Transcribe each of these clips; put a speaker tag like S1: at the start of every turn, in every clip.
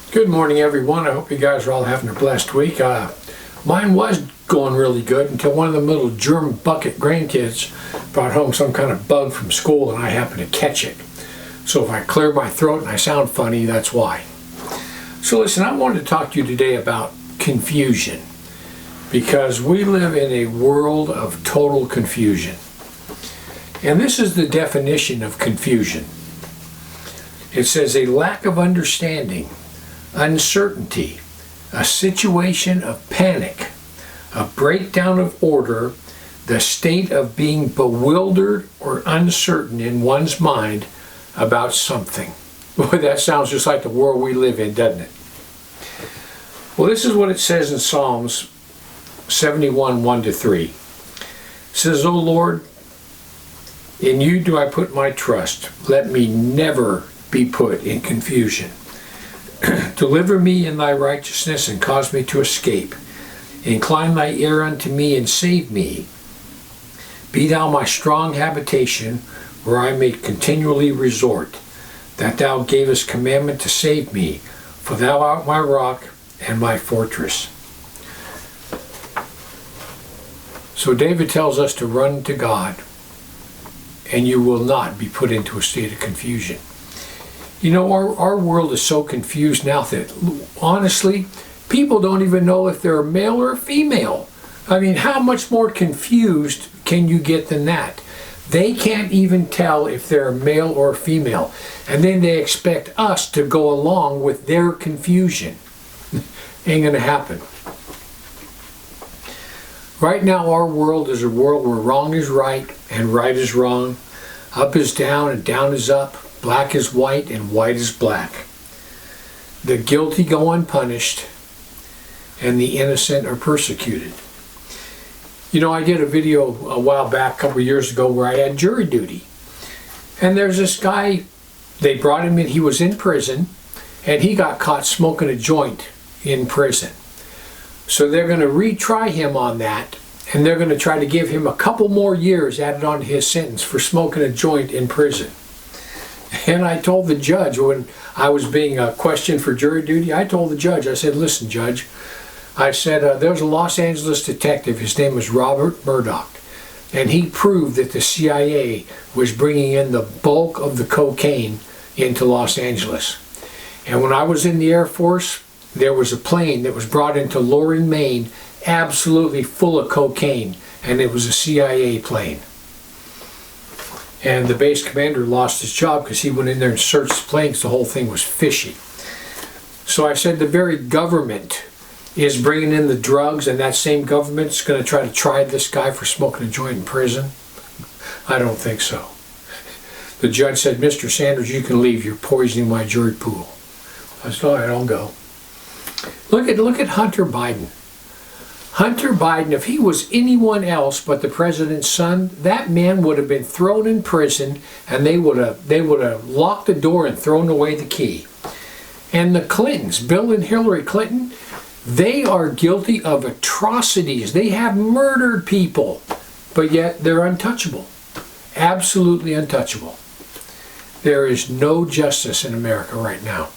S1: Good morning, everyone. I hope you guys are all having a blessed week. Mine was going really good until one of the little germ bucket grandkids brought home some kind of bug from school and I happened to catch it. So if I clear my throat and I sound funny, that's why. So listen, I wanted to talk to you today about confusion, because we live in a world of total confusion. And this is the definition of confusion. It says a lack of understanding, uncertainty, a situation of panic, a breakdown of order, the state of being bewildered or uncertain in one's mind about something. Boy, that sounds just like the world we live in, doesn't it? Well, this is what it says in Psalms 71, 1-3. It says, O Lord, in you do I put my trust. Let me never be put in confusion. Deliver me in thy righteousness and cause me to escape. Incline thy ear unto me and save me. Be thou my strong habitation, where I may continually resort, that thou gavest commandment to save me, for thou art my rock and my fortress. So David tells us to run to God, and you will not be put into a state of confusion. You know, our world is so confused now that, honestly, people don't even know if they're a male or a female. I mean, how much more confused can you get than that? They can't even tell if they're a male or a female. And then they expect us to go along with their confusion. Ain't gonna happen. Right now, our world is a world where wrong is right and right is wrong. Up is down and down is up. Black is white and white is black. The guilty go unpunished and the innocent are persecuted. You know, I did a video a while back, a couple of years ago, where I had jury duty. And there's this guy, they brought him in, he was in prison, and he got caught smoking a joint in prison. So they're going to retry him on that, and they're going to try to give him a couple more years added on to his sentence for smoking a joint in prison. And I told the judge, when I was being questioned for jury duty, I told the judge, I said, listen, Judge, I said, there was a Los Angeles detective, his name was Robert Murdoch, and he proved that the CIA was bringing in the bulk of the cocaine into Los Angeles. And when I was in the Air Force, there was a plane that was brought into Loring, Maine, absolutely full of cocaine, and it was a CIA plane. And the base commander lost his job because he went in there and searched the plane because the whole thing was fishy. So I said the very government is bringing in the drugs, and that same government's going to try to try this guy for smoking a joint in prison? I don't think so. The judge said, Mr. Sanders, you can leave. You're poisoning my jury pool. I said, all right, I'll go. Look at Hunter Biden. Hunter Biden, if he was anyone else but the president's son, that man would have been thrown in prison, and they would have locked the door and thrown away the key. And the Clintons, Bill and Hillary Clinton, they are guilty of atrocities. They have murdered people, but yet they're untouchable. Absolutely untouchable. There is no justice in America right now.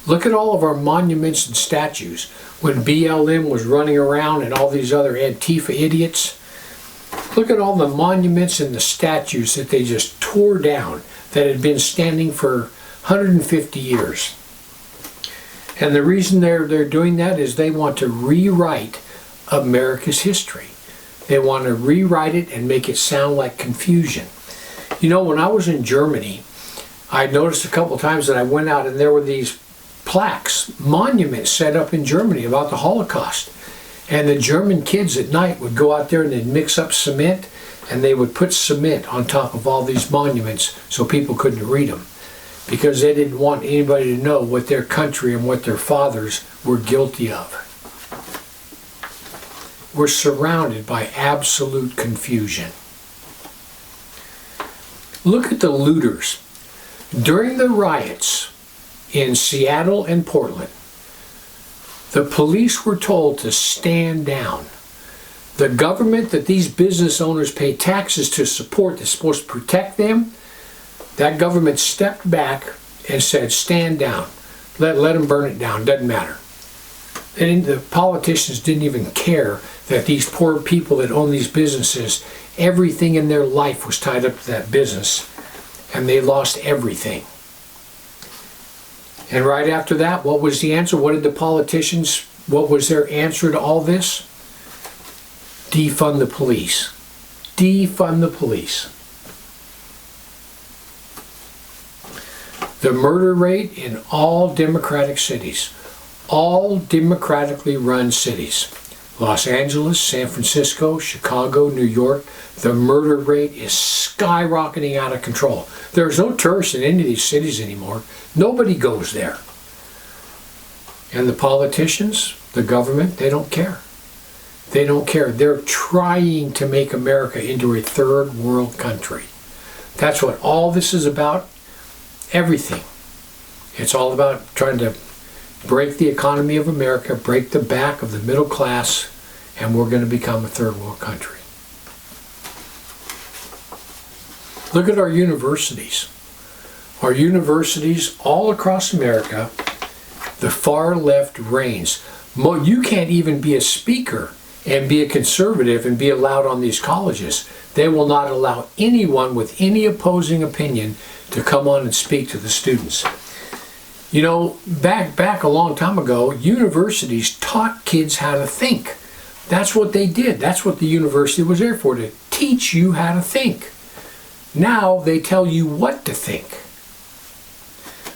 S1: Look at all of our monuments and statues. When BLM was running around and all these other Antifa idiots, look at all the monuments and the statues that they just tore down that had been standing for 150 years. And the reason they're doing that is they want to rewrite America's history. They want to rewrite it and make it sound like confusion. You know, when I was in Germany, I noticed a couple times that I went out and there were these plaques, monuments set up in Germany about the Holocaust. And the German kids at night would go out there and they'd mix up cement, and they would put cement on top of all these monuments so people couldn't read them, because they didn't want anybody to know what their country and what their fathers were guilty of. We're surrounded by absolute confusion. Look at the looters. During the riots in Seattle and Portland, the police were told to stand down. The government that these business owners pay taxes to support, that's supposed to protect them, that government stepped back and said, stand down. Let them burn it down, doesn't matter. And the politicians didn't even care that these poor people that own these businesses, everything in their life was tied up to that business, and they lost everything. And right after that, what was the answer? What did the politicians, what was their answer to all this? Defund the police. Defund the police. The murder rate in all democratic cities, all democratically run cities, Los Angeles, San Francisco, Chicago, New York, the murder rate is skyrocketing out of control. There's no tourists in any of these cities anymore. Nobody goes there. And the politicians, the government, they don't care. They don't care. They're trying to make America into a third world country. That's what all this is about. Everything. It's all about trying to break the economy of America, break the back of the middle class, and we're going to become a third world country. Look at our universities. Our universities all across America, the far left reigns. You can't even be a speaker and be a conservative and be allowed on these colleges. They will not allow anyone with any opposing opinion to come on and speak to the students. You know, back a long time ago, universities taught kids how to think. That's what they did. That's what the university was there for, to teach you how to think. Now they tell you what to think.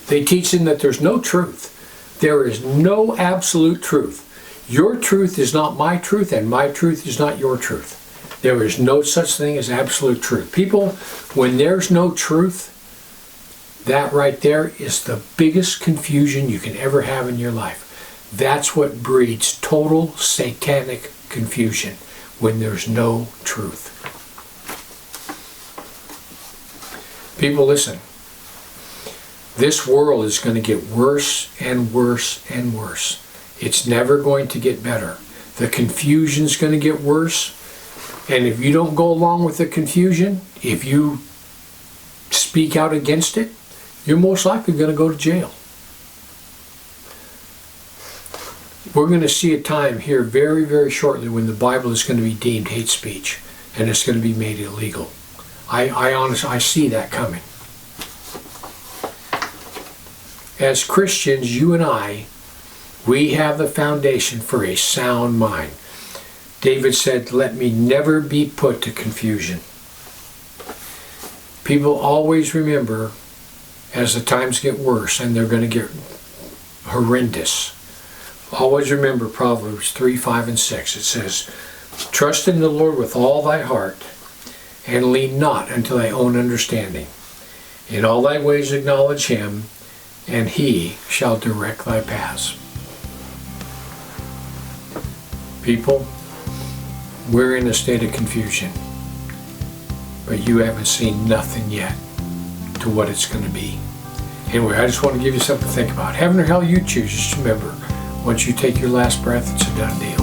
S1: They teach them that there's no truth. There is no absolute truth. Your truth is not my truth, and my truth is not your truth. There is no such thing as absolute truth. People, when there's no truth, that right there is the biggest confusion you can ever have in your life. That's what breeds total satanic confusion, when there's no truth. People, listen. This world is going to get worse and worse and worse. It's never going to get better. The confusion's going to get worse. And if you don't go along with the confusion, if you speak out against it, you're most likely going to go to jail. We're going to see a time here very, very shortly when the Bible is going to be deemed hate speech, and it's going to be made illegal. I see that coming. As Christians, you and I, we have the foundation for a sound mind. David said, let me never be put to confusion. People always remember, as the times get worse, and they're going to get horrendous, always remember Proverbs 3, 5, and 6. It says, trust in the Lord with all thy heart, and lean not unto thy own understanding. In all thy ways acknowledge him, and he shall direct thy paths. People, we're in a state of confusion, but you haven't seen nothing yet to what it's going to be. Anyway, I just want to give you something to think about. Heaven or hell, you choose. Just remember, once you take your last breath, it's a done deal.